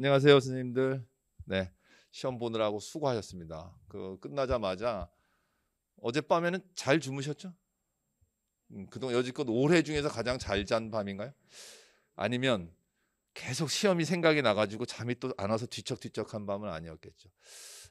안녕하세요, 선생님들. 네, 시험 보느라고 수고하셨습니다. 끝나자마자 어젯밤에는 잘 주무셨죠? 그동안 여지껏 올해 중에서 가장 잘 잔 밤인가요? 아니면 계속 시험이 생각이 나가지고 잠이 또 안 와서 뒤척뒤척한 밤은 아니었겠죠.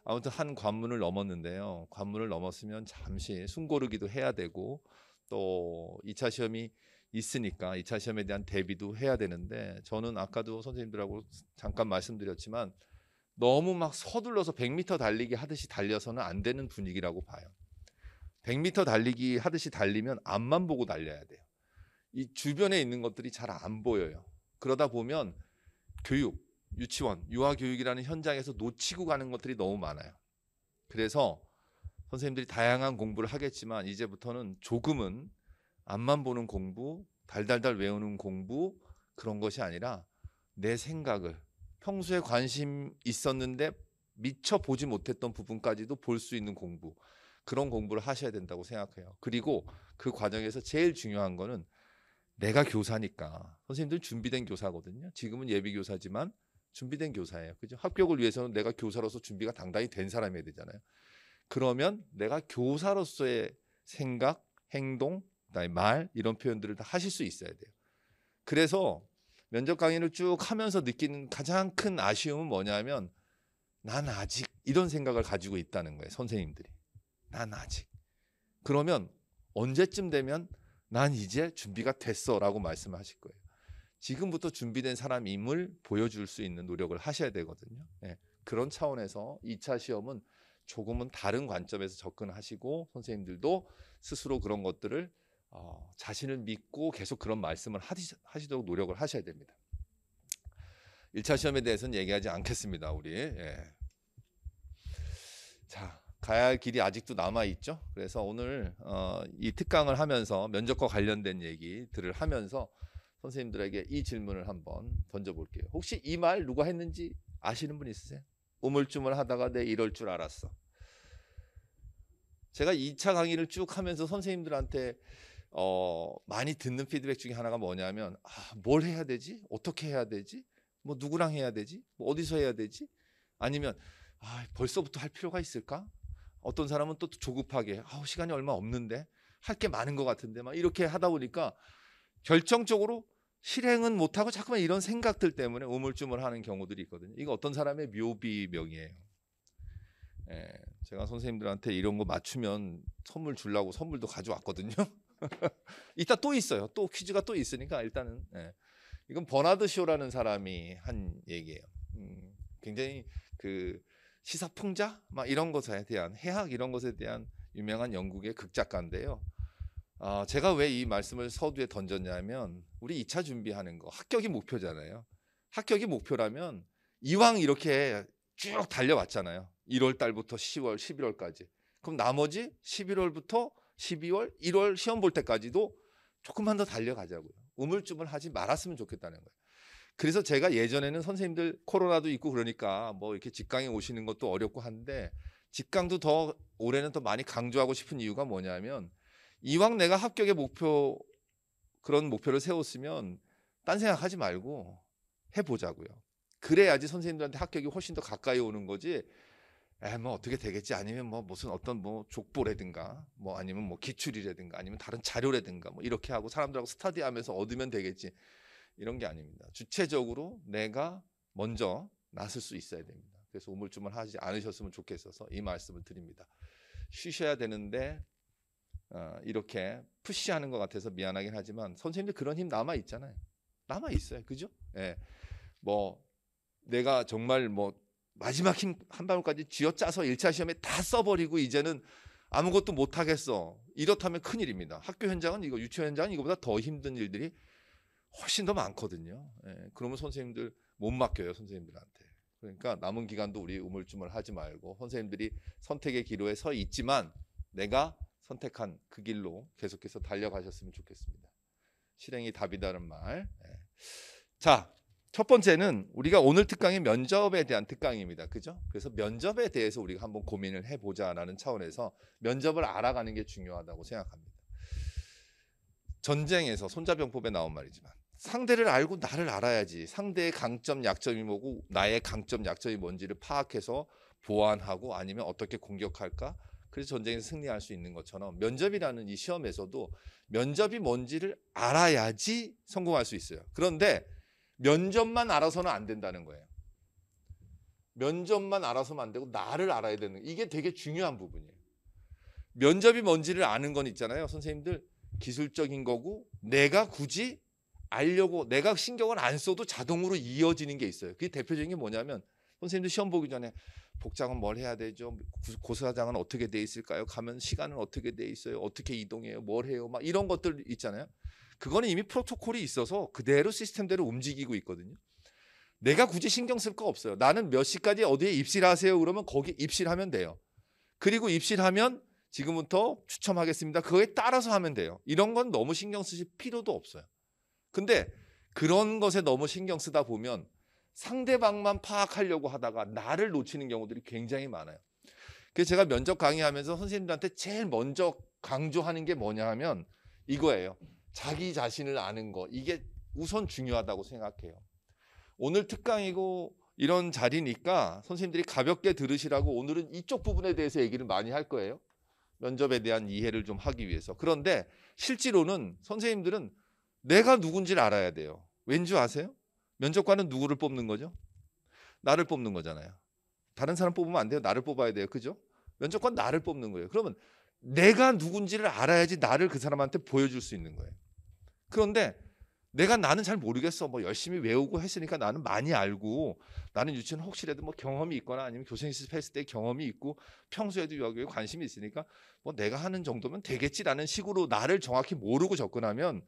아무튼 한 관문을 넘었는데요. 관문을 넘었으면 잠시 숨 고르기도 해야 되고 또 2차 시험이 있으니까 2차 시험에 대한 대비도 해야 되는데, 저는 아까도 선생님들하고 잠깐 말씀드렸지만 너무 막 서둘러서 100m 달리기 하듯이 달려서는 안 되는 분위기라고 봐요. 100m 달리기 하듯이 달리면 앞만 보고 달려야 돼요. 이 주변에 있는 것들이 잘 안 보여요. 그러다 보면 교육, 유치원, 유아교육이라는 현장에서 놓치고 가는 것들이 너무 많아요. 그래서 선생님들이 다양한 공부를 하겠지만 이제부터는 조금은 앞만 보는 공부, 달달달 외우는 공부, 그런 것이 아니라 내 생각을, 평소에 관심 있었는데 미처 보지 못했던 부분까지도 볼 수 있는 공부, 그런 공부를 하셔야 된다고 생각해요. 그리고 그 과정에서 제일 중요한 거는 내가 교사니까, 선생님들은 준비된 교사거든요. 지금은 예비 교사지만 준비된 교사예요. 그죠? 합격을 위해서는 내가 교사로서 준비가 당당히 된 사람이어야 되잖아요. 그러면 내가 교사로서의 생각, 행동, 그다음에 말, 이런 표현들을 다 하실 수 있어야 돼요. 그래서 면접 강의를 쭉 하면서 느끼는 가장 큰 아쉬움은 뭐냐면, 난 아직, 이런 생각을 가지고 있다는 거예요, 선생님들이. 난 아직. 그러면 언제쯤 되면 난 이제 준비가 됐어 라고 말씀하실 거예요. 지금부터 준비된 사람임을 보여줄 수 있는 노력을 하셔야 되거든요. 예, 그런 차원에서 2차 시험은 조금은 다른 관점에서 접근하시고, 선생님들도 스스로 그런 것들을 자신을 믿고 계속 그런 말씀을 하시도록 노력을 하셔야 됩니다. 1차 시험에 대해서는 얘기하지 않겠습니다. 우리 자, 가야 할 길이 아직도 남아있죠. 그래서 오늘 이 특강을 하면서 면접과 관련된 얘기들을 하면서 선생님들에게 이 질문을 한번 던져볼게요. 혹시 이 말 누가 했는지 아시는 분 있으세요? 우물쭈물하다가 내 이럴 줄 알았어. 제가 2차 강의를 쭉 하면서 선생님들한테 많이 듣는 피드백 중에 하나가 뭐냐면, 뭘 해야 되지? 어떻게 해야 되지? 뭐 누구랑 해야 되지? 뭐 어디서 해야 되지? 아니면 벌써부터 할 필요가 있을까? 어떤 사람은 또 조급하게 시간이 얼마 없는데, 할 게 많은 것 같은데, 막 이렇게 하다 보니까 결정적으로 실행은 못하고 자꾸만 이런 생각들 때문에 우물쭈물하는 경우들이 있거든요. 이거 어떤 사람의 묘비명이에요. 예, 제가 선생님들한테 이런 거 맞추면 선물 주려고 선물도 가져왔거든요. 이따 또 있어요. 또 퀴즈가 또 있으니까 일단은 이건 버나드 쇼라는 사람이 한 얘기예요. 굉장히 그 시사풍자 막 이런 것에 대한, 해학 이런 것에 대한 유명한 영국의 극작가인데요. 제가 왜 이 말씀을 서두에 던졌냐면, 우리 2차 준비하는 거 합격이 목표잖아요. 합격이 목표라면 이왕 이렇게 쭉 달려왔잖아요. 1월 달부터 10월, 11월까지. 그럼 나머지 11월부터 12월, 1월 시험 볼 때까지도 조금만 더 달려가자고요. 우물쭈물하지 말았으면 좋겠다는 거예요. 그래서 제가 예전에는 선생님들 코로나도 있고 그러니까 뭐 이렇게 직강에 오시는 것도 어렵고 한데, 직강도 더 올해는 더 많이 강조하고 싶은 이유가 뭐냐면, 이왕 내가 합격의 목표, 그런 목표를 세웠으면 딴 생각하지 말고 해보자고요. 그래야지 선생님들한테 합격이 훨씬 더 가까이 오는 거지. 뭐 어떻게 되겠지, 아니면 뭐 무슨 어떤 뭐 족보라든가 뭐 아니면 뭐 기출이라든가 아니면 다른 자료라든가 뭐 이렇게 하고 사람들하고 스터디하면서 얻으면 되겠지, 이런 게 아닙니다. 주체적으로 내가 먼저 나설 수 있어야 됩니다. 그래서 우물쭈물 하지 않으셨으면 좋겠어서 이 말씀을 드립니다. 쉬셔야 되는데 이렇게 푸시하는 것 같아서 미안하긴 하지만 선생님들 그런 힘 남아 있잖아요. 남아 있어요. 그죠? 예. 뭐 내가 정말 뭐 마지막 힘 한 방울까지 쥐어짜서 1차 시험에 다 써버리고 이제는 아무것도 못 하겠어, 이렇다면 큰일입니다. 학교 현장은, 이거 유치원 현장은 이거보다 더 힘든 일들이 훨씬 더 많거든요. 그러면 선생님들 못 맡겨요, 선생님들한테. 그러니까 남은 기간도 우리 우물쭈물 하지 말고 선생님들이 선택의 기로에 서 있지만 내가 선택한 그 길로 계속해서 달려가셨으면 좋겠습니다. 실행이 답이다는 말. 자, 첫 번째는 우리가 오늘 특강이 면접에 대한 특강입니다. 그죠? 그래서 면접에 대해서 우리가 한번 고민을 해보자라는 차원에서 면접을 알아가는 게 중요하다고 생각합니다. 전쟁에서 손자병법에 나온 말이지만 상대를 알고 나를 알아야지. 상대의 강점, 약점이 뭐고 나의 강점, 약점이 뭔지를 파악해서 보완하고 아니면 어떻게 공격할까? 그래서 전쟁에서 승리할 수 있는 것처럼 면접이라는 이 시험에서도 면접이 뭔지를 알아야지 성공할 수 있어요. 그런데 면접만 알아서는 안 된다는 거예요. 면접만 알아서는 안 되고 나를 알아야 되는, 이게 되게 중요한 부분이에요. 면접이 뭔지를 아는 건 있잖아요. 선생님들 기술적인 거고 내가 굳이 알려고 내가 신경을 안 써도 자동으로 이어지는 게 있어요. 그게 대표적인 게 뭐냐면 선생님들 시험 보기 전에 복장은 뭘 해야 되죠? 고사장은 어떻게 돼 있을까요? 가면 시간은 어떻게 돼 있어요? 어떻게 이동해요? 뭘 해요? 막 이런 것들 있잖아요. 그거는 이미 프로토콜이 있어서 그대로 시스템대로 움직이고 있거든요. 내가 굳이 신경 쓸 거 없어요. 나는 몇 시까지 어디에 입실하세요? 그러면 거기 입실하면 돼요. 그리고 입실하면 지금부터 추첨하겠습니다. 그거에 따라서 하면 돼요. 이런 건 너무 신경 쓰실 필요도 없어요. 근데 그런 것에 너무 신경 쓰다 보면 상대방만 파악하려고 하다가 나를 놓치는 경우들이 굉장히 많아요. 그래서 제가 면접 강의하면서 선생님들한테 제일 먼저 강조하는 게 뭐냐 하면 이거예요. 자기 자신을 아는 거. 이게 우선 중요하다고 생각해요. 오늘 특강이고 이런 자리니까 선생님들이 가볍게 들으시라고 오늘은 이쪽 부분에 대해서 얘기를 많이 할 거예요. 면접에 대한 이해를 좀 하기 위해서. 그런데 실제로는 선생님들은 내가 누군지를 알아야 돼요. 왠지 아세요? 면접관은 누구를 뽑는 거죠? 나를 뽑는 거잖아요. 다른 사람 뽑으면 안 돼요. 나를 뽑아야 돼요. 그죠? 면접관 나를 뽑는 거예요. 그러면 내가 누군지를 알아야지 나를 그 사람한테 보여줄 수 있는 거예요. 그런데 나는 잘 모르겠어. 뭐 열심히 외우고 했으니까 나는 많이 알고 나는 유치원 혹시라도 뭐 경험이 있거나 아니면 교생 실습했을 때 경험이 있고 평소에도 여기에 관심이 있으니까 뭐 내가 하는 정도면 되겠지라는 식으로 나를 정확히 모르고 접근하면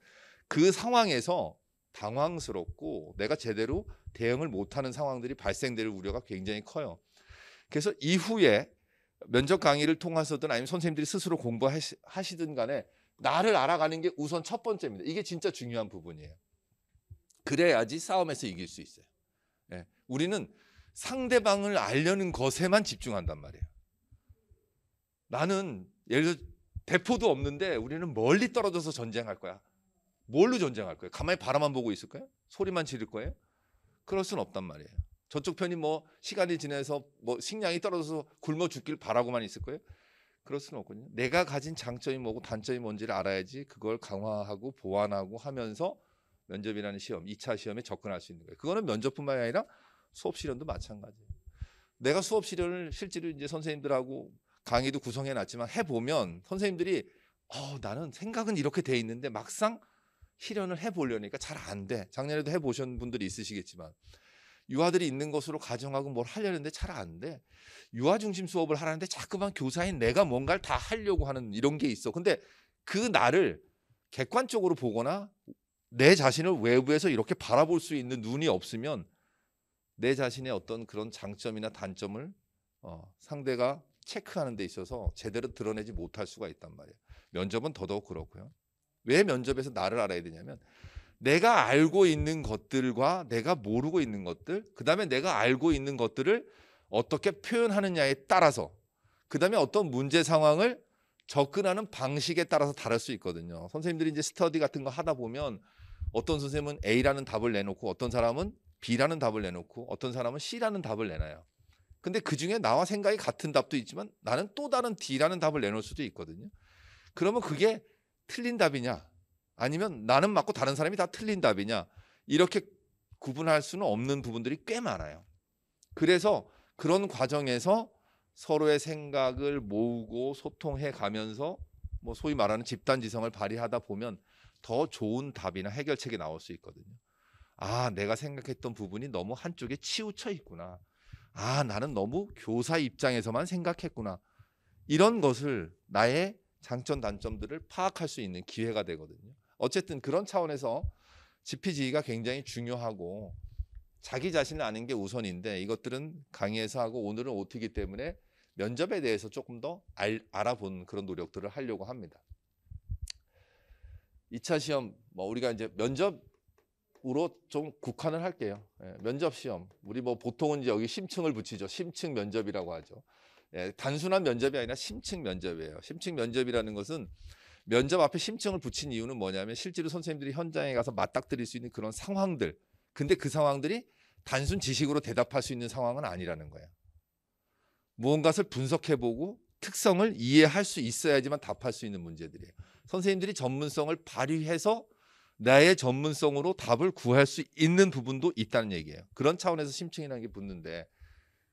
그 상황에서 당황스럽고 내가 제대로 대응을 못하는 상황들이 발생될 우려가 굉장히 커요. 그래서 이후에 면접 강의를 통해서든 아니면 선생님들이 스스로 공부하시든 간에 나를 알아가는 게 우선 첫 번째입니다. 이게 진짜 중요한 부분이에요. 그래야지 싸움에서 이길 수 있어요. 예, 우리는 상대방을 알려는 것에만 집중한단 말이에요. 나는 예를 들어 대포도 없는데 우리는 멀리 떨어져서 전쟁할 거야. 뭘로 전쟁할 거예요? 가만히 바라만 보고 있을 거예요? 소리만 지를 거예요? 그럴 수는 없단 말이에요. 저쪽 편이 뭐 시간이 지나서 뭐 식량이 떨어져서 굶어 죽길 바라고만 있을 거예요? 그럴 수는 없거든요. 내가 가진 장점이 뭐고 단점이 뭔지를 알아야지 그걸 강화하고 보완하고 하면서 면접이라는 시험, 2차 시험에 접근할 수 있는 거예요. 그거는 면접뿐만이 아니라 수업 실현도 마찬가지예요. 내가 수업 실현을 실제로 이제 선생님들하고 강의도 구성해 놨지만 해보면 선생님들이 나는 생각은 이렇게 돼 있는데 막상 실현을 해보려니까 잘 안 돼. 작년에도 해보신 분들이 있으시겠지만 유아들이 있는 것으로 가정하고 뭘 하려는데 잘 안 돼. 유아 중심 수업을 하라는데 자꾸만 교사인 내가 뭔가를 다 하려고 하는 이런 게 있어. 근데 그 나를 객관적으로 보거나 내 자신을 외부에서 이렇게 바라볼 수 있는 눈이 없으면 내 자신의 어떤 그런 장점이나 단점을 상대가 체크하는 데 있어서 제대로 드러내지 못할 수가 있단 말이에요. 면접은 더더욱 그렇고요. 왜 면접에서 나를 알아야 되냐면 내가 알고 있는 것들과 내가 모르고 있는 것들, 그다음에 내가 알고 있는 것들을 어떻게 표현하느냐에 따라서, 그다음에 어떤 문제 상황을 접근하는 방식에 따라서 다를 수 있거든요. 선생님들이 이제 스터디 같은 거 하다 보면 어떤 선생님은 A라는 답을 내놓고 어떤 사람은 B라는 답을 내놓고 어떤 사람은 C라는 답을 내놔요. 근데 그중에 나와 생각이 같은 답도 있지만 나는 또 다른 D라는 답을 내놓을 수도 있거든요. 그러면 그게 틀린 답이냐 아니면 나는 맞고 다른 사람이 다 틀린 답이냐 이렇게 구분할 수는 없는 부분들이 꽤 많아요. 그래서 그런 과정에서 서로의 생각을 모으고 소통해 가면서 뭐 소위 말하는 집단지성을 발휘하다 보면 더 좋은 답이나 해결책이 나올 수 있거든요. 내가 생각했던 부분이 너무 한쪽에 치우쳐 있구나. 나는 너무 교사 입장에서만 생각했구나. 이런 것을 나의 장점 단점들을 파악할 수 있는 기회가 되거든요. 어쨌든 그런 차원에서 GPG가 굉장히 중요하고 자기 자신을 아는 게 우선인데 이것들은 강의에서 하고 오늘은 OT이기 때문에 면접에 대해서 조금 더 알아본 그런 노력들을 하려고 합니다. 2차 시험 뭐 우리가 이제 면접으로 좀 국한을 할게요. 면접 시험 우리 뭐 보통은 이제 여기 심층을 붙이죠. 심층 면접이라고 하죠. 단순한 면접이 아니라 심층 면접이에요. 심층 면접이라는 것은 면접 앞에 심증을 붙인 이유는 뭐냐면 실제로 선생님들이 현장에 가서 맞닥뜨릴 수 있는 그런 상황들. 근데 그 상황들이 단순 지식으로 대답할 수 있는 상황은 아니라는 거예요. 무언가를 분석해보고 특성을 이해할 수 있어야지만 답할 수 있는 문제들이에요. 선생님들이 전문성을 발휘해서 나의 전문성으로 답을 구할 수 있는 부분도 있다는 얘기예요. 그런 차원에서 심층이라는 게 붙는데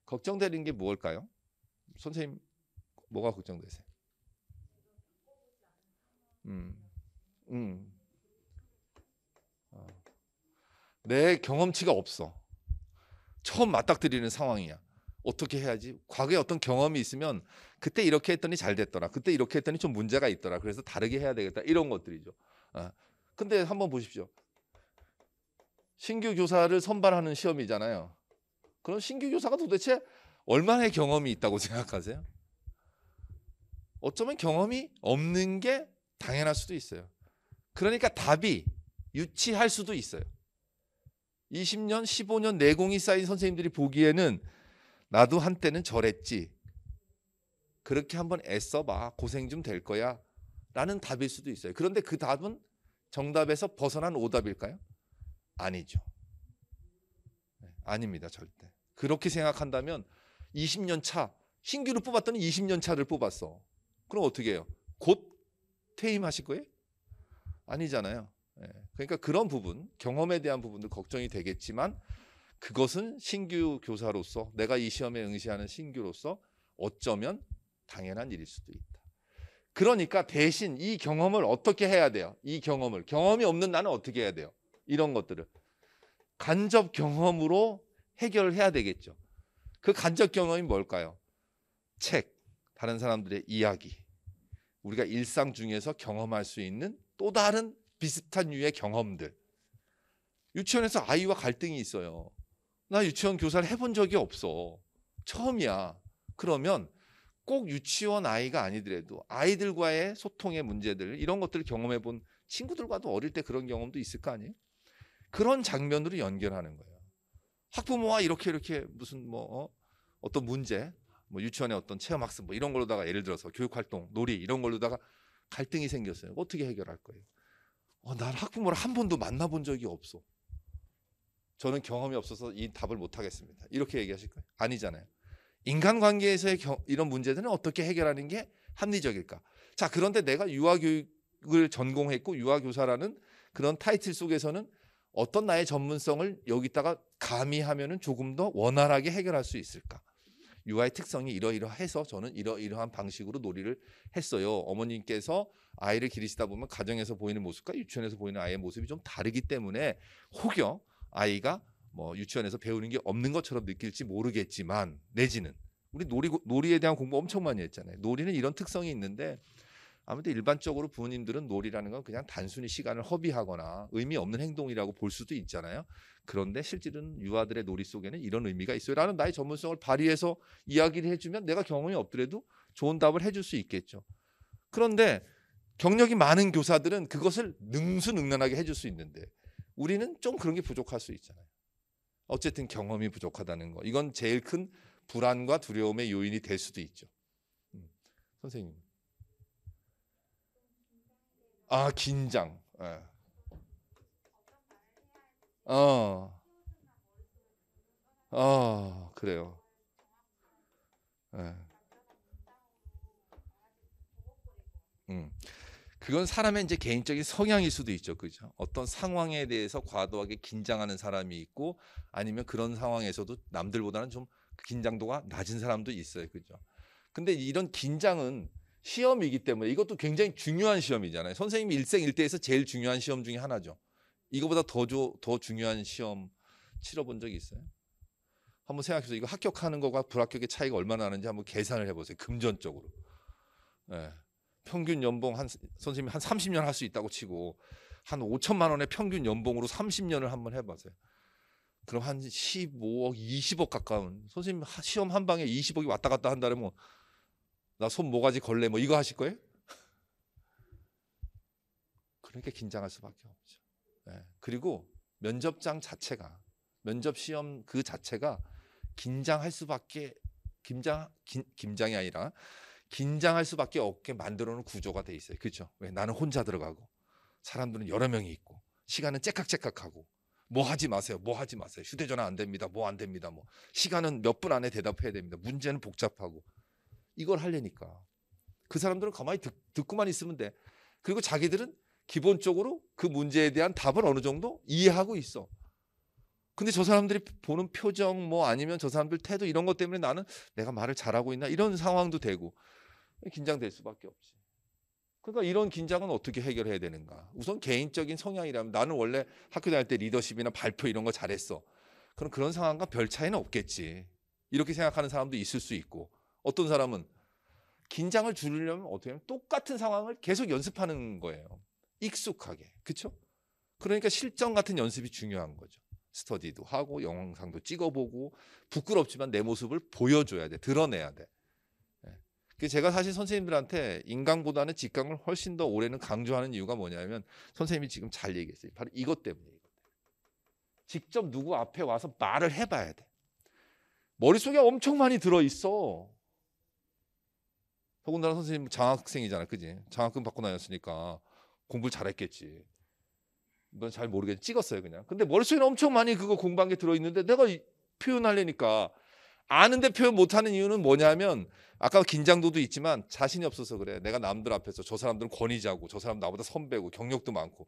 걱정되는 게 무엇일까요? 선생님 뭐가 걱정되세요? 음. 내 경험치가 없어. 처음 맞닥뜨리는 상황이야. 어떻게 해야지? 과거에 어떤 경험이 있으면 그때 이렇게 했더니 잘 됐더라. 그때 이렇게 했더니 좀 문제가 있더라. 그래서 다르게 해야 되겠다. 이런 것들이죠. 근데 한번 보십시오. 신규 교사를 선발하는 시험이잖아요. 그럼 신규 교사가 도대체 얼마나 경험이 있다고 생각하세요? 어쩌면 경험이 없는 게 당연할 수도 있어요. 그러니까 답이 유치할 수도 있어요. 20년, 15년 내공이 쌓인 선생님들이 보기에는 나도 한때는 저랬지. 그렇게 한번 애써봐. 고생 좀 될 거야. 라는 답일 수도 있어요. 그런데 그 답은 정답에서 벗어난 오답일까요? 아니죠. 아닙니다. 절대. 그렇게 생각한다면 20년 차, 신규를 뽑았더니 20년 차를 뽑았어. 그럼 어떻게 해요? 곧 퇴임하실 거예요? 아니잖아요. 그러니까 그런 부분, 경험에 대한 부분도 걱정이 되겠지만 그것은 신규 교사로서 내가 이 시험에 응시하는 신규로서 어쩌면 당연한 일일 수도 있다. 그러니까 대신 이 경험을 어떻게 해야 돼요? 이 경험이 없는 나는 어떻게 해야 돼요? 이런 것들을 간접 경험으로 해결해야 되겠죠. 그 간접 경험이 뭘까요? 책, 다른 사람들의 이야기, 우리가 일상 중에서 경험할 수 있는 또 다른 비슷한 류의 경험들. 유치원에서 아이와 갈등이 있어요. 나 유치원 교사를 해본 적이 없어. 처음이야. 그러면 꼭 유치원 아이가 아니더라도 아이들과의 소통의 문제들 이런 것들을 경험해 본 친구들과도 어릴 때 그런 경험도 있을 거 아니에요? 그런 장면으로 연결하는 거예요. 학부모와 이렇게 무슨 어떤 문제, 유치원의 어떤 체험학습 이런 걸로다가 예를 들어서 교육활동, 놀이 이런 걸로다가 갈등이 생겼어요. 어떻게 해결할 거예요? 난 학부모를 한 번도 만나본 적이 없어. 저는 경험이 없어서 이 답을 못 하겠습니다. 이렇게 얘기하실 거예요? 아니잖아요. 인간관계에서의 이런 문제들은 어떻게 해결하는 게 합리적일까? 자, 그런데 내가 유아교육을 전공했고 유아교사라는 그런 타이틀 속에서는 어떤 나의 전문성을 여기다가 가미하면은 조금 더 원활하게 해결할 수 있을까? 유아의 특성이 이러이러해서 저는 이러이러한 방식으로 놀이를 했어요. 어머님께서 아이를 기르시다 보면 가정에서 보이는 모습과 유치원에서 보이는 아이의 모습이 좀 다르기 때문에 혹여 아이가 유치원에서 배우는 게 없는 것처럼 느낄지 모르겠지만 내지는 우리 놀이에 대한 공부 엄청 많이 했잖아요. 놀이는 이런 특성이 있는데 아무튼 일반적으로 부모님들은 놀이라는 건 그냥 단순히 시간을 허비하거나 의미 없는 행동이라고 볼 수도 있잖아요. 그런데 실질은 유아들의 놀이 속에는 이런 의미가 있어요. 라는 나의 전문성을 발휘해서 이야기를 해주면 내가 경험이 없더라도 좋은 답을 해줄 수 있겠죠. 그런데 경력이 많은 교사들은 그것을 능수능란하게 해줄 수 있는데 우리는 좀 그런 게 부족할 수 있잖아요. 어쨌든 경험이 부족하다는 거. 이건 제일 큰 불안과 두려움의 요인이 될 수도 있죠. 선생님. 긴장. 예. 그래요. 예. 그건 사람의 이제 개인적인 성향일 수도 있죠. 그죠? 어떤 상황에 대해서 과도하게 긴장하는 사람이 있고 아니면 그런 상황에서도 남들보다는 좀 긴장도가 낮은 사람도 있어요. 그죠? 근데 이런 긴장은 시험이기 때문에 이것도 굉장히 중요한 시험이잖아요. 선생님이 일생일대에서 제일 중요한 시험 중에 하나죠. 이거보다 더 중요한 시험 치러본 적이 있어요? 한번 생각해서 이거 합격하는 거가 불합격의 차이가 얼마나 나는지 한번 계산을 해보세요. 금전적으로. 예. 평균 연봉 선생님이 한 30년 할 수 있다고 치고 한 5천만 원의 평균 연봉으로 30년을 한번 해보세요. 그럼 한 15억, 20억 가까운 선생님 시험 한 방에 20억이 왔다 갔다 한다면 나 손 모가지 걸래 이거 하실 거예요? 그러니까 긴장할 수밖에 없죠. 네. 그리고 면접장 자체가 면접 시험 그 자체가 긴장할 수밖에 김장이 아니라 긴장할 수밖에 없게 만들어 놓은 구조가 돼 있어요. 그렇죠? 왜? 나는 혼자 들어가고 사람들은 여러 명이 있고 시간은 째깍째깍하고 뭐 하지 마세요. 뭐 하지 마세요. 휴대전화 안 됩니다. 뭐 안 됩니다. 뭐 시간은 몇 분 안에 대답해야 됩니다. 문제는 복잡하고 이걸 하려니까 그 사람들은 가만히 듣고만 있으면 돼. 그리고 자기들은 기본적으로 그 문제에 대한 답을 어느 정도 이해하고 있어. 근데 저 사람들이 보는 표정 뭐 아니면 저 사람들 태도 이런 것 때문에 나는 내가 말을 잘하고 있나 이런 상황도 되고 긴장될 수밖에 없지. 그러니까 이런 긴장은 어떻게 해결해야 되는가? 우선 개인적인 성향이라면 나는 원래 학교 다닐 때 리더십이나 발표 이런 거 잘했어. 그럼 그런 상황과 별 차이는 없겠지. 이렇게 생각하는 사람도 있을 수 있고 어떤 사람은 긴장을 줄이려면 어떻게 하면 똑같은 상황을 계속 연습하는 거예요. 익숙하게. 그렇죠? 그러니까 실전 같은 연습이 중요한 거죠. 스터디도 하고 영상도 찍어보고 부끄럽지만 내 모습을 보여줘야 돼. 드러내야 돼. 제가 사실 선생님들한테 인강보다는 직강을 훨씬 더 올해는 강조하는 이유가 뭐냐면 선생님이 지금 잘 얘기했어요. 바로 이것 때문이에요. 직접 누구 앞에 와서 말을 해봐야 돼. 머릿속에 엄청 많이 들어있어. 더군다나 선생님 장학생이잖아. 그지? 장학금 받고 다녔으니까 공부를 잘했겠지. 넌 잘 모르겠지. 찍었어요 그냥. 근데 머릿속에 엄청 많이 그거 공부한 게 들어있는데 내가 표현하려니까 아는데 표현 못하는 이유는 뭐냐면 아까 긴장도도 있지만 자신이 없어서 그래. 내가 남들 앞에서 저 사람들은 권위자고 저 사람 나보다 선배고 경력도 많고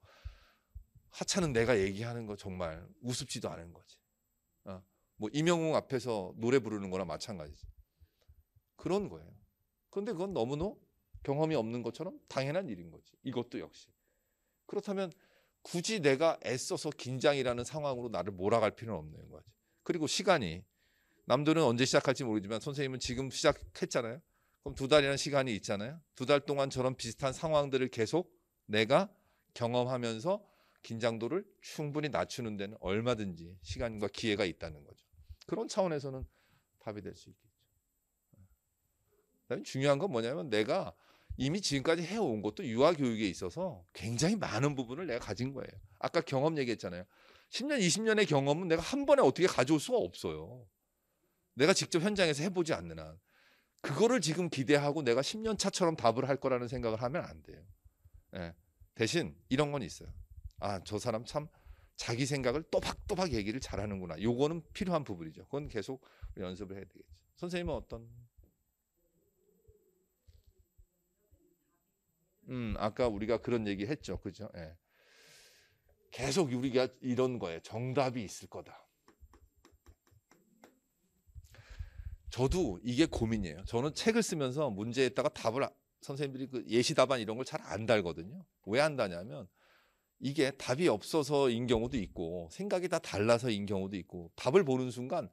하찮은 내가 얘기하는 거 정말 우습지도 않은 거지. 뭐 임영웅 앞에서 노래 부르는 거나 마찬가지지. 그런 거예요. 그런데 그건 너무나 경험이 없는 것처럼 당연한 일인 거지. 이것도 역시. 그렇다면 굳이 내가 애써서 긴장이라는 상황으로 나를 몰아갈 필요는 없는 거지. 그리고 시간이 남들은 언제 시작할지 모르지만 선생님은 지금 시작했잖아요. 그럼 2달이라는 시간이 있잖아요. 2달 동안 저런 비슷한 상황들을 계속 내가 경험하면서 긴장도를 충분히 낮추는 데는 얼마든지 시간과 기회가 있다는 거죠. 그런 차원에서는 답이 될 수 있겠죠. 그다음에 중요한 건 뭐냐면 내가 이미 지금까지 해온 것도 유아교육에 있어서 굉장히 많은 부분을 내가 가진 거예요. 아까 경험 얘기했잖아요. 10년, 20년의 경험은 내가 한 번에 어떻게 가져올 수가 없어요. 내가 직접 현장에서 해보지 않는 한. 그거를 지금 기대하고 내가 10년 차처럼 답을 할 거라는 생각을 하면 안 돼요. 예. 대신 이런 건 있어요. 아, 저 사람 참 자기 생각을 또박또박 얘기를 잘하는구나. 요거는 필요한 부분이죠. 그건 계속 연습을 해야 되겠죠. 선생님은 어떤? 아까 우리가 그런 얘기 했죠. 그죠? 예. 계속 우리가 이런 거예요. 정답이 있을 거다. 저도 이게 고민이에요. 저는 책을 쓰면서 문제에다가 답을 선생님들이 그 예시 답안 이런 걸 잘 안 달거든요. 왜 안 다냐면 이게 답이 없어서인 경우도 있고 생각이 다 달라서인 경우도 있고 답을 보는 순간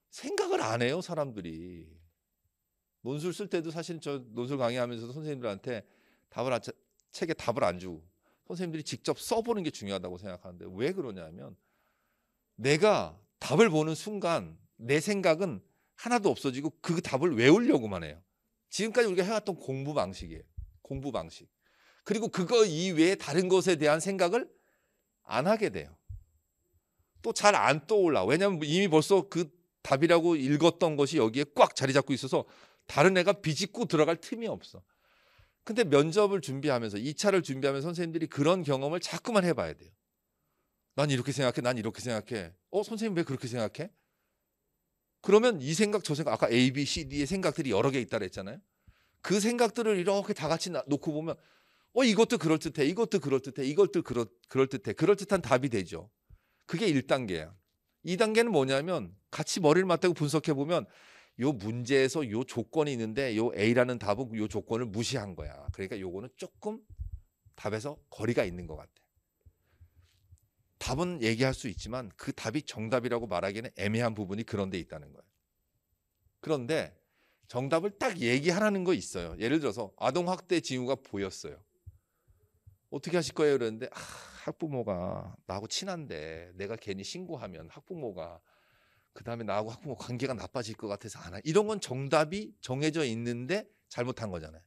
생각을 안 해요, 사람들이. 논술 쓸 때도 사실 저 논술 강의하면서도 선생님들한테 책에 답을 안 주고 선생님들이 직접 써보는 게 중요하다고 생각하는데 왜 그러냐면 내가 답을 보는 순간 내 생각은 하나도 없어지고 그 답을 외우려고만 해요. 지금까지 우리가 해왔던 공부 방식이에요. 공부 방식. 그리고 그거 이외에 다른 것에 대한 생각을 안 하게 돼요. 또 잘 안 떠올라. 왜냐하면 이미 벌써 그 답이라고 읽었던 것이 여기에 꽉 자리 잡고 있어서 다른 애가 비집고 들어갈 틈이 없어. 근데 면접을 준비하면서 2차를 준비하면서 선생님들이 그런 경험을 자꾸만 해봐야 돼요. 난 이렇게 생각해. 난 이렇게 생각해. 선생님 왜 그렇게 생각해? 그러면 이 생각 저 생각 아까 A, B, C, D의 생각들이 여러 개 있다 그랬잖아요. 그 생각들을 이렇게 다 같이 놓고 보면 이것도 그럴듯해. 이것도 그럴듯해. 이것도 그럴듯해. 그럴듯한 답이 되죠. 그게 1단계야. 2단계는 뭐냐면 같이 머리를 맞대고 분석해 보면 요 문제에서 요 조건이 있는데 요 A라는 답은 요 조건을 무시한 거야. 그러니까 요거는 조금 답에서 거리가 있는 것 같아. 답은 얘기할 수 있지만 그 답이 정답이라고 말하기에는 애매한 부분이 그런 데 있다는 거예요. 그런데 정답을 딱 얘기하라는 거 있어요. 예를 들어서 아동학대 징후가 보였어요. 어떻게 하실 거예요? 그랬는데 학부모가 나하고 친한데 내가 괜히 신고하면 학부모가 그다음에 나하고 학부모 관계가 나빠질 것 같아서 안 해. 이런 건 정답이 정해져 있는데 잘못한 거잖아요.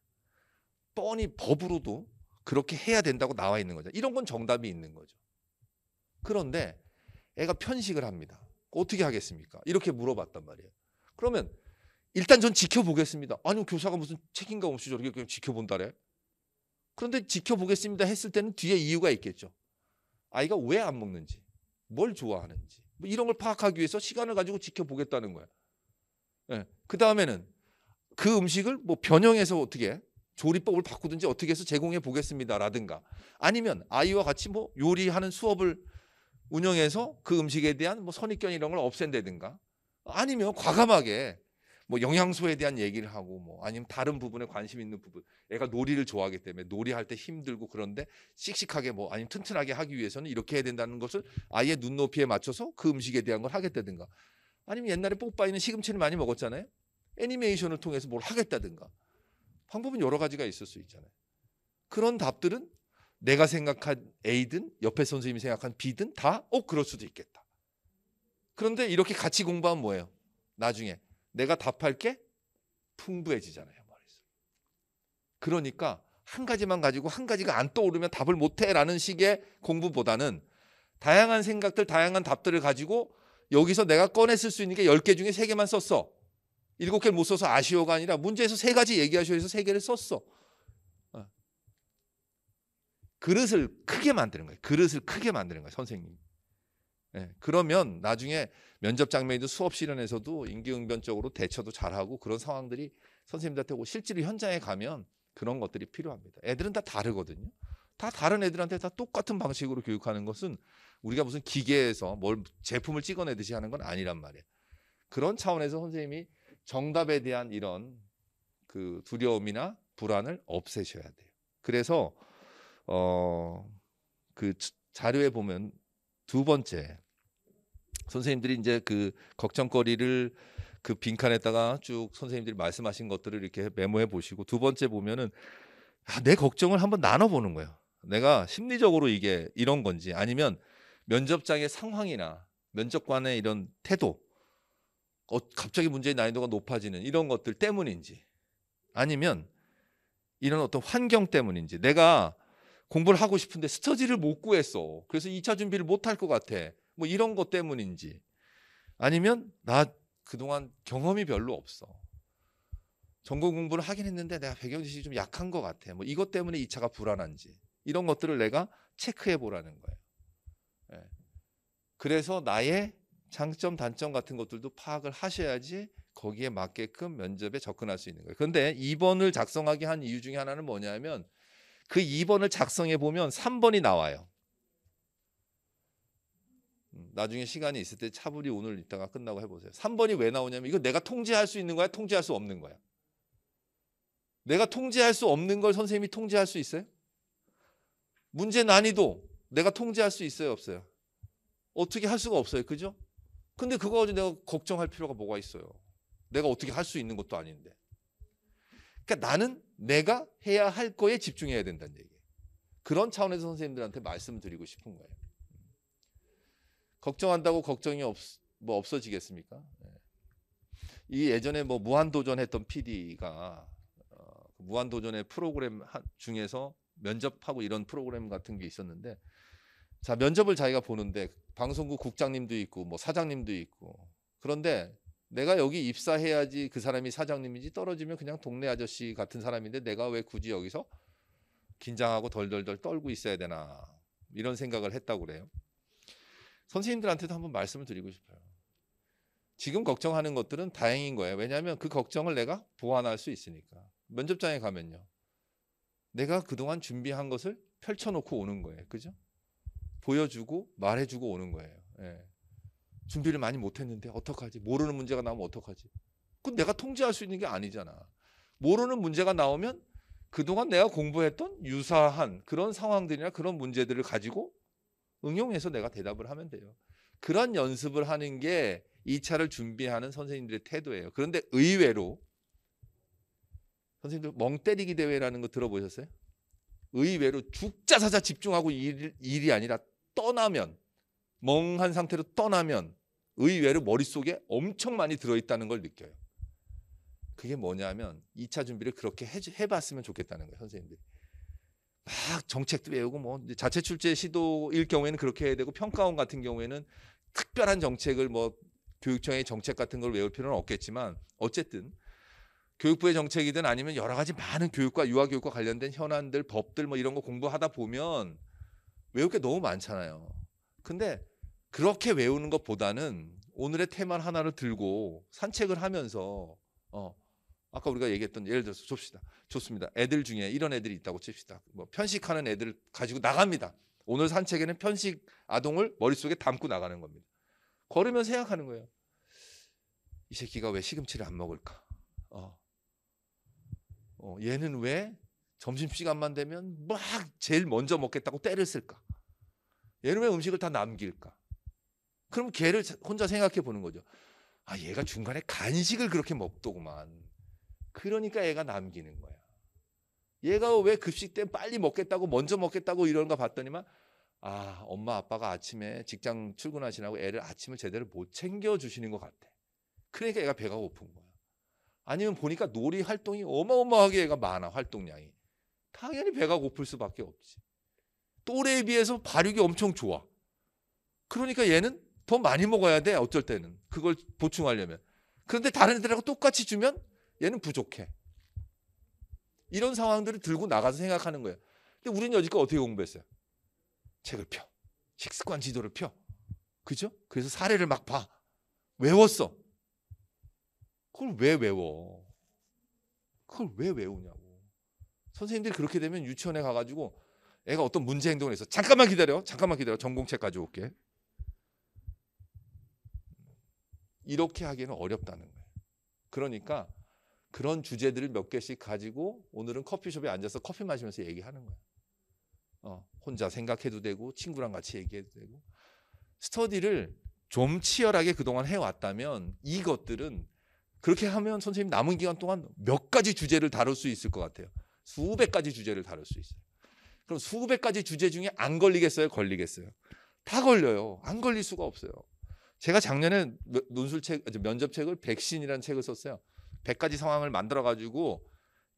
뻔히 법으로도 그렇게 해야 된다고 나와 있는 거죠. 이런 건 정답이 있는 거죠. 그런데 애가 편식을 합니다. 어떻게 하겠습니까? 이렇게 물어봤단 말이에요. 그러면 일단 전 지켜보겠습니다. 아니 교사가 무슨 책임감 없이 저렇게 그냥 지켜본다래. 그런데 지켜보겠습니다 했을 때는 뒤에 이유가 있겠죠. 아이가 왜 안 먹는지, 뭘 좋아하는지 뭐 이런 걸 파악하기 위해서 시간을 가지고 지켜보겠다는 거야. 예. 그 다음에는 그 음식을 뭐 변형해서 어떻게 조리법을 바꾸든지 어떻게 해서 제공해 보겠습니다라든가, 아니면 아이와 같이 뭐 요리하는 수업을 운영해서 그 음식에 대한 뭐 선입견 이런 걸 없앤다든가, 아니면 과감하게 뭐 영양소에 대한 얘기를 하고 뭐 아니면 다른 부분에 관심 있는 부분, 애가 놀이를 좋아하기 때문에 놀이할 때 힘들고 그런데 씩씩하게 뭐 아니면 튼튼하게 하기 위해서는 이렇게 해야 된다는 것을 아이의 눈높이에 맞춰서 그 음식에 대한 걸 하겠다든가, 아니면 옛날에 뽀빠이는 시금치를 많이 먹었잖아요. 애니메이션을 통해서 뭘 하겠다든가, 방법은 여러 가지가 있을 수 있잖아요. 그런 답들은 내가 생각한 A든 옆에 선생님이 생각한 B든 다 그럴 수도 있겠다. 그런데 이렇게 같이 공부하면 뭐예요? 나중에 내가 답할 게 풍부해지잖아요, 머릿속에. 그러니까 한 가지만 가지고 한 가지가 안 떠오르면 답을 못해라는 식의 공부보다는 다양한 생각들, 다양한 답들을 가지고 여기서 내가 꺼냈을 수 있는 게 10개 중에 3개만 썼어. 7개를 못 써서 아쉬워가 아니라 문제에서 3가지 얘기하셔 해서 3개를 썼어. 그릇을 크게 만드는 거예요. 그릇을 크게 만드는 거예요, 선생님이. 예, 그러면 나중에 면접 장면이든 수업 실현에서도 임기응변적으로 대처도 잘하고 그런 상황들이 선생님들한테 오고 실제로 현장에 가면 그런 것들이 필요합니다. 애들은 다 다르거든요. 다 다른 애들한테 다 똑같은 방식으로 교육하는 것은 우리가 무슨 기계에서 뭘 제품을 찍어내듯이 하는 건 아니란 말이에요. 그런 차원에서 선생님이 정답에 대한 이런 그 두려움이나 불안을 없애셔야 돼요. 그래서 그 자료에 보면 두 번째, 선생님들이 이제 그 걱정거리를 그 빈칸에다가 쭉 선생님들이 말씀하신 것들을 이렇게 메모해 보시고, 두 번째 보면은 내 걱정을 한번 나눠보는 거예요. 내가 심리적으로 이게 이런 건지, 아니면 면접장의 상황이나 면접관의 이런 태도, 갑자기 문제의 난이도가 높아지는 이런 것들 때문인지, 아니면 이런 어떤 환경 때문인지, 내가 공부를 하고 싶은데 스터디를 못 구했어. 그래서 2차 준비를 못 할 것 같아. 뭐 이런 것 때문인지, 아니면 나 그동안 경험이 별로 없어. 전공 공부를 하긴 했는데 내가 배경 지식이 좀 약한 것 같아. 뭐 이것 때문에 2차가 불안한지, 이런 것들을 내가 체크해 보라는 거예요. 예. 그래서 나의 장점, 단점 같은 것들도 파악을 하셔야지 거기에 맞게끔 면접에 접근할 수 있는 거예요. 그런데 2번을 작성하게 한 이유 중에 하나는 뭐냐면, 그 2번을 작성해 보면 3번이 나와요. 나중에 시간이 있을 때 차분히 오늘 이따가 끝나고 해보세요. 3번이 왜 나오냐면, 이거 내가 통제할 수 있는 거야, 통제할 수 없는 거야? 내가 통제할 수 없는 걸 선생님이 통제할 수 있어요? 문제 난이도 내가 통제할 수 있어요, 없어요? 어떻게 할 수가 없어요, 그죠? 근데 그거 가지고 내가 걱정할 필요가 뭐가 있어요? 내가 어떻게 할 수 있는 것도 아닌데. 그러니까 나는 내가 해야 할 거에 집중해야 된다는 얘기예요. 그런 차원에서 선생님들한테 말씀을 드리고 싶은 거예요. 걱정한다고 걱정이 없어지겠습니까? 이 예전에 뭐 무한도전 했던 PD가 무한도전의 프로그램 중에서 면접하고 이런 프로그램 같은 게 있었는데, 자, 면접을 자기가 보는데 방송국 국장님도 있고 뭐 사장님도 있고, 그런데 내가 여기 입사해야지 그 사람이 사장님인지, 떨어지면 그냥 동네 아저씨 같은 사람인데 내가 왜 굳이 여기서 긴장하고 덜덜덜 떨고 있어야 되나, 이런 생각을 했다고 그래요. 선생님들한테도 한번 말씀을 드리고 싶어요. 지금 걱정하는 것들은 다행인 거예요. 왜냐하면 그 걱정을 내가 보완할 수 있으니까. 면접장에 가면요, 내가 그동안 준비한 것을 펼쳐놓고 오는 거예요. 그죠? 보여주고 말해주고 오는 거예요. 예. 준비를 많이 못했는데 어떡하지? 모르는 문제가 나오면 어떡하지? 그건 내가 통제할 수 있는 게 아니잖아. 모르는 문제가 나오면 그동안 내가 공부했던 유사한 그런 상황들이나 그런 문제들을 가지고 응용해서 내가 대답을 하면 돼요. 그런 연습을 하는 게 2차를 준비하는 선생님들의 태도예요. 그런데 의외로 선생님들 멍 때리기 대회라는 거 들어보셨어요? 의외로 죽자사자 집중하고 일이 아니라 떠나면, 멍한 상태로 떠나면 의외로 머릿속에 엄청 많이 들어있다는 걸 느껴요. 그게 뭐냐면 2차 준비를 그렇게 해봤으면 좋겠다는 거예요. 선생님들이 막 정책도 외우고 뭐 자체 출제 시도일 경우에는 그렇게 해야 되고, 평가원 같은 경우에는 특별한 정책을 뭐 교육청의 정책 같은 걸 외울 필요는 없겠지만, 어쨌든 교육부의 정책이든 아니면 여러 가지 많은 교육과 유아교육과 관련된 현안들, 법들 뭐 이런 거 공부하다 보면 외울 게 너무 많잖아요. 근데 그렇게 외우는 것보다는 오늘의 테마 하나를 들고 산책을 하면서 아까 우리가 얘기했던 예를 들어서 좋습니다. 애들 중에 이런 애들이 있다고 칩시다. 뭐 편식하는 애들 가지고 나갑니다. 오늘 산책에는 편식 아동을 머릿속에 담고 나가는 겁니다. 걸으면서 생각하는 거예요. 이 새끼가 왜 시금치를 안 먹을까? 얘는 왜 점심시간만 되면 막 제일 먼저 먹겠다고 때를 쓸까? 얘는 왜 음식을 다 남길까? 그럼 걔를 혼자 생각해 보는 거죠. 아, 얘가 중간에 간식을 그렇게 먹더구만. 그러니까 애가 남기는 거야. 얘가 왜 급식 때 빨리 먹겠다고 먼저 먹겠다고 이러는가 봤더니만 아, 엄마 아빠가 아침에 직장 출근하시라고 애를 아침을 제대로 못 챙겨주시는 것 같아. 그러니까 애가 배가 고픈 거야. 아니면 보니까 놀이 활동이 어마어마하게 애가 많아. 활동량이. 당연히 배가 고플 수밖에 없지. 또래에 비해서 발육이 엄청 좋아. 그러니까 얘는 더 많이 먹어야 돼. 어쩔 때는. 그걸 보충하려면. 그런데 다른 애들하고 똑같이 주면 얘는 부족해. 이런 상황들을 들고 나가서 생각하는 거예요. 근데 우리는 여지껏 어떻게 공부했어요? 책을 펴. 식습관 지도를 펴. 그죠? 그래서 사례를 막 봐. 외웠어. 그걸 왜 외워? 그걸 왜 외우냐고. 선생님들이 그렇게 되면 유치원에 가가지고 애가 어떤 문제 행동을 해서 잠깐만 기다려. 전공책 가져올게. 이렇게 하기에는 어렵다는 거예요. 그러니까 그런 주제들을 몇 개씩 가지고 오늘은 커피숍에 앉아서 커피 마시면서 얘기하는 거야. 혼자 생각해도 되고 친구랑 같이 얘기해도 되고. 스터디를 좀 치열하게 그동안 해왔다면 이것들은 그렇게 하면 선생님 남은 기간 동안 몇 가지 주제를 다룰 수 있을 것 같아요. 수백 가지 주제를 다룰 수 있어요. 그럼 수백 가지 주제 중에 안 걸리겠어요? 걸리겠어요? 다 걸려요. 안 걸릴 수가 없어요. 제가 작년에 면접책을 백신이라는 책을 썼어요. 100가지 상황을 만들어가지고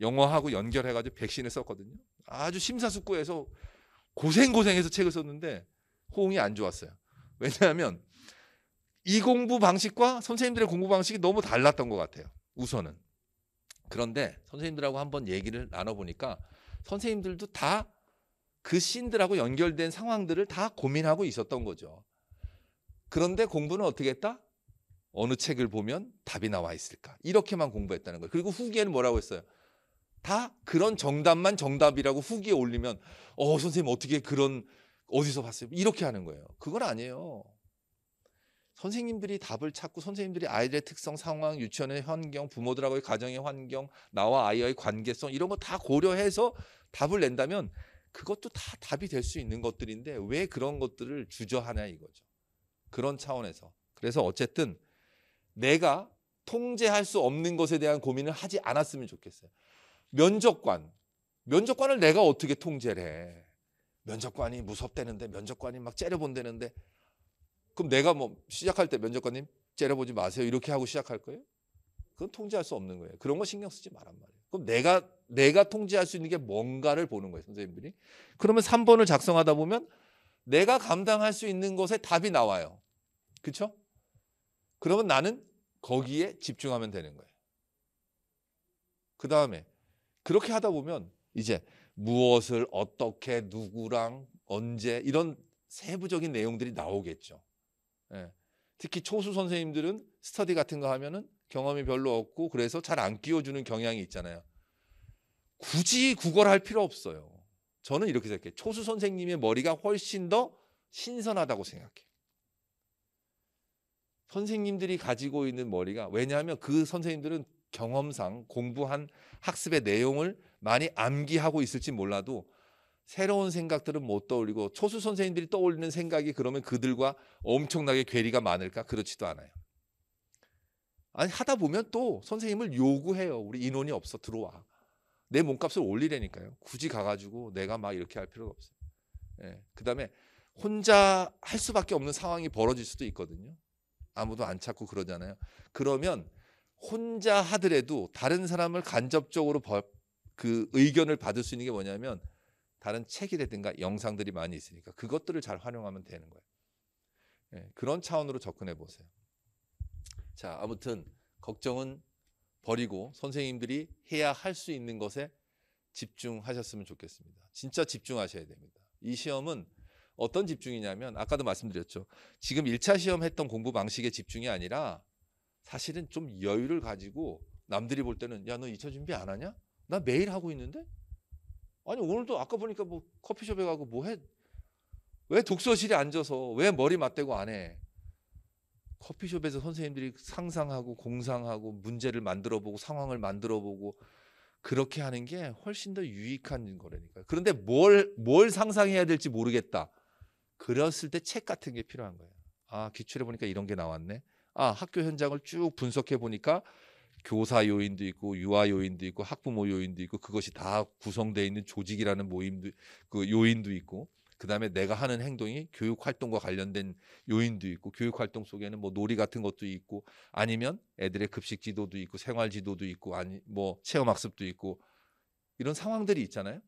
영어하고 연결해가지고 백신을 썼거든요. 아주 심사숙고해서 고생해서 책을 썼는데 호응이 안 좋았어요. 왜냐하면 이 공부 방식과 선생님들의 공부 방식이 너무 달랐던 것 같아요. 우선은. 그런데 선생님들하고 한번 얘기를 나눠보니까 선생님들도 다 그 씬들하고 연결된 상황들을 다 고민하고 있었던 거죠. 그런데 공부는 어떻게 했다? 어느 책을 보면 답이 나와 있을까? 이렇게만 공부했다는 거예요. 그리고 후기에는 뭐라고 했어요? 다 그런 정답만 정답이라고 후기에 올리면 선생님 어떻게 그런 어디서 봤어요? 이렇게 하는 거예요. 그건 아니에요. 선생님들이 답을 찾고 선생님들이 아이들의 특성, 상황, 유치원의 환경, 부모들하고의 가정의 환경, 나와 아이와의 관계성 이런 거 다 고려해서 답을 낸다면 그것도 다 답이 될 수 있는 것들인데 왜 그런 것들을 주저하냐 이거죠. 그런 차원에서. 그래서 어쨌든 내가 통제할 수 없는 것에 대한 고민을 하지 않았으면 좋겠어요. 면접관을 내가 어떻게 통제를 해? 면접관이 무섭다는데 면접관이 막 째려본다는데 그럼 내가 뭐 시작할 때 면접관님 째려보지 마세요 이렇게 하고 시작할 거예요? 그건 통제할 수 없는 거예요. 그런 거 신경 쓰지 말란 말이에요. 그럼 내가 통제할 수 있는 게 뭔가를 보는 거예요, 선생님들이. 그러면 3번을 작성하다 보면 내가 감당할 수 있는 것에 답이 나와요. 그렇죠? 그러면 나는 거기에 집중하면 되는 거예요. 그 다음에 그렇게 하다 보면 이제 무엇을 어떻게 누구랑 언제 이런 세부적인 내용들이 나오겠죠. 예. 특히 초수 선생님들은 스터디 같은 거 하면은 경험이 별로 없고 그래서 잘 안 끼워주는 경향이 있잖아요. 굳이 국어를 할 필요 없어요. 저는 이렇게 생각해요. 초수 선생님의 머리가 훨씬 더 신선하다고 생각해요. 선생님들이 가지고 있는 머리가 왜냐하면 그 선생님들은 경험상 공부한 학습의 내용을 많이 암기하고 있을지 몰라도 새로운 생각들은 못 떠올리고 초수 선생님들이 떠올리는 생각이 그러면 그들과 엄청나게 괴리가 많을까? 그렇지도 않아요. 아니 하다 보면 또 선생님을 요구해요. 우리 인원이 없어 들어와. 내 몸값을 올리라니까요. 굳이 가가지고 내가 막 이렇게 할 필요가 없어요. 예. 그다음에 혼자 할 수밖에 없는 상황이 벌어질 수도 있거든요. 아무도 안 찾고 그러잖아요. 그러면 혼자 하더라도 다른 사람을 간접적으로 그 의견을 받을 수 있는 게 뭐냐면 다른 책이라든가 영상들이 많이 있으니까 그것들을 잘 활용하면 되는 거예요. 예, 그런 차원으로 접근해 보세요. 자, 아무튼 걱정은 버리고 선생님들이 해야 할 수 있는 것에 집중하셨으면 좋겠습니다. 진짜 집중하셔야 됩니다. 이 시험은 어떤 집중이냐면 아까도 말씀드렸죠. 지금 1차 시험 했던 공부 방식의 집중이 아니라 사실은 좀 여유를 가지고 남들이 볼 때는 야, 너 2차 준비 안 하냐? 나 매일 하고 있는데? 아니 오늘도 아까 보니까 뭐 커피숍에 가고 뭐 해? 왜 독서실에 앉아서 왜 머리 맞대고 안 해? 커피숍에서 선생님들이 상상하고 공상하고 문제를 만들어보고 상황을 만들어보고 그렇게 하는 게 훨씬 더 유익한 거라니까요. 그런데 뭘 상상해야 될지 모르겠다. 그랬을 때 책 같은 게 필요한 거예요. 아, 기출해 보니까 이런 게 나왔네. 아, 학교 현장을 쭉 분석해 보니까 교사 요인도 있고 유아 요인도 있고 학부모 요인도 있고 그것이 다 구성되어 있는 조직이라는 모임도 그 요인도 있고 그다음에 내가 하는 행동이 교육 활동과 관련된 요인도 있고 교육 활동 속에는 뭐 놀이 같은 것도 있고 아니면 애들의 급식 지도도 있고 생활 지도도 있고 아니 뭐 체험 학습도 있고 이런 상황들이 있잖아요.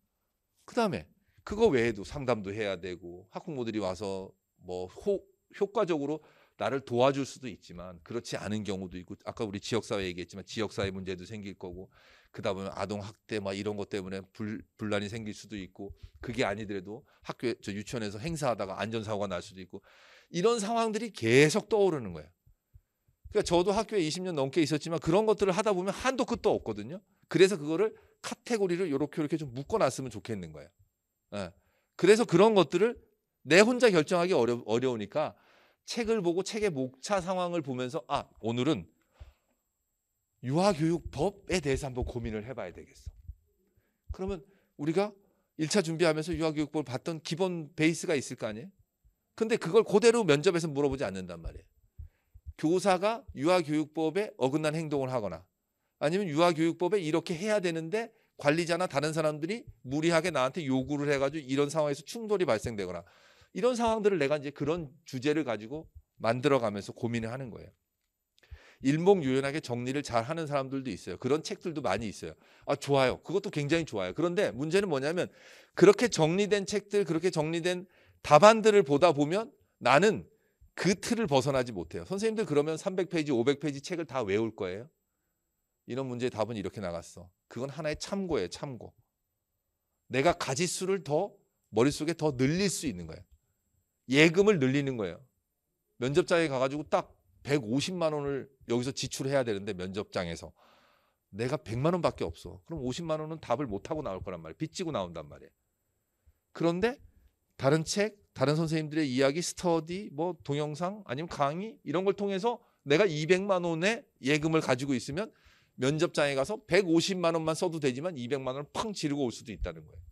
그다음에 그거 외에도 상담도 해야 되고 학부모들이 와서 뭐 효과적으로 나를 도와줄 수도 있지만 그렇지 않은 경우도 있고 아까 우리 지역사회 얘기했지만 지역사회 문제도 생길 거고 그다음에 아동학대 막 이런 것 때문에 분란이 생길 수도 있고 그게 아니더라도 학교에 저 유치원에서 행사하다가 안전사고가 날 수도 있고 이런 상황들이 계속 떠오르는 거예요. 그러니까 저도 학교에 20년 넘게 있었지만 그런 것들을 하다 보면 한도 끝도 없거든요. 그래서 그거를 카테고리를 이렇게 좀 묶어놨으면 좋겠는 거예요. 예. 그래서 그런 것들을 내 혼자 결정하기 어려우니까 책을 보고 책의 목차 상황을 보면서 아, 오늘은 유아교육법에 대해서 한번 고민을 해봐야 되겠어. 그러면 우리가 1차 준비하면서 유아교육법을 봤던 기본 베이스가 있을 거 아니에요? 근데 그걸 그대로 면접에서 물어보지 않는단 말이에요. 교사가 유아교육법에 어긋난 행동을 하거나 아니면 유아교육법에 이렇게 해야 되는데 관리자나 다른 사람들이 무리하게 나한테 요구를 해가지고 이런 상황에서 충돌이 발생되거나 이런 상황들을 내가 이제 그런 주제를 가지고 만들어가면서 고민을 하는 거예요. 일목요연하게 정리를 잘 하는 사람들도 있어요. 그런 책들도 많이 있어요. 아, 좋아요. 그것도 굉장히 좋아요. 그런데 문제는 뭐냐면 그렇게 정리된 책들, 그렇게 정리된 답안들을 보다 보면 나는 그 틀을 벗어나지 못해요. 선생님들 그러면 300페이지, 500페이지 책을 다 외울 거예요. 이런 문제의 답은 이렇게 나갔어. 그건 하나의 참고예요. 참고. 내가 가지수를 더 머릿속에 더 늘릴 수 있는 거예요. 예금을 늘리는 거예요. 면접장에 가가지고 딱 150만 원을 여기서 지출해야 되는데 면접장에서 내가 100만 원밖에 없어. 그럼 50만 원은 답을 못하고 나올 거란 말이에요. 빚지고 나온단 말이에요. 그런데 다른 책, 다른 선생님들의 이야기, 스터디, 뭐 동영상 아니면 강의 이런 걸 통해서 내가 200만 원의 예금을 가지고 있으면 면접장에 가서 150만 원만 써도 되지만 200만 원을 팡 지르고 올 수도 있다는 거예요.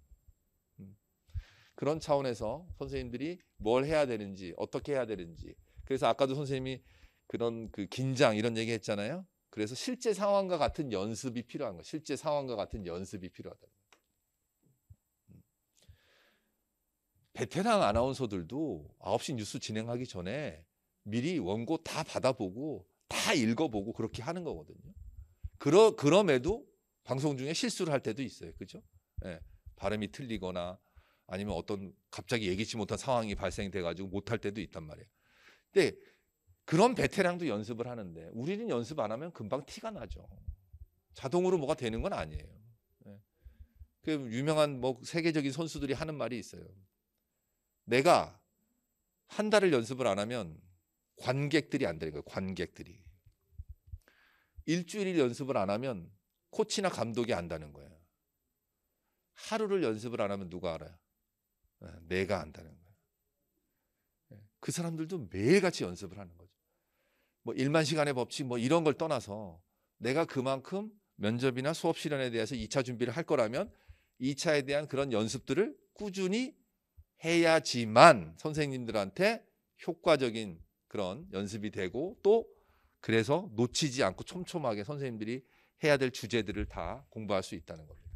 그런 차원에서 선생님들이 뭘 해야 되는지 어떻게 해야 되는지 그래서 아까도 선생님이 그런 그 긴장 이런 얘기 했잖아요. 그래서 실제 상황과 같은 연습이 필요한 거예요. 실제 상황과 같은 연습이 필요하다. 베테랑 아나운서들도 9시 뉴스 진행하기 전에 미리 원고 다 받아보고 다 읽어보고 그렇게 하는 거거든요. 그럼에도 방송 중에 실수를 할 때도 있어요. 그죠? 예, 발음이 틀리거나 아니면 어떤 갑자기 예기치 못한 상황이 발생돼가지고 못할 때도 있단 말이에요. 근데 그런 베테랑도 연습을 하는데 우리는 연습 안 하면 금방 티가 나죠. 자동으로 뭐가 되는 건 아니에요. 예. 그 유명한 뭐 세계적인 선수들이 하는 말이 있어요. 내가 한 달을 연습을 안 하면 관객들이 안 되는 거예요. 관객들이. 일주일 연습을 안 하면 코치나 감독이 안다는 거예요. 하루를 연습을 안 하면 누가 알아요? 내가 안다는 거예요. 그 사람들도 매일같이 연습을 하는 거죠. 뭐 1만 시간의 법칙 뭐 이런 걸 떠나서 내가 그만큼 면접이나 수업 실현에 대해서 2차 준비를 할 거라면 2차에 대한 그런 연습들을 꾸준히 해야지만 선생님들한테 효과적인 그런 연습이 되고 또 그래서 놓치지 않고 촘촘하게 선생님들이 해야 될 주제들을 다 공부할 수 있다는 겁니다.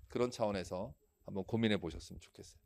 그런 차원에서 한번 고민해 보셨으면 좋겠어요.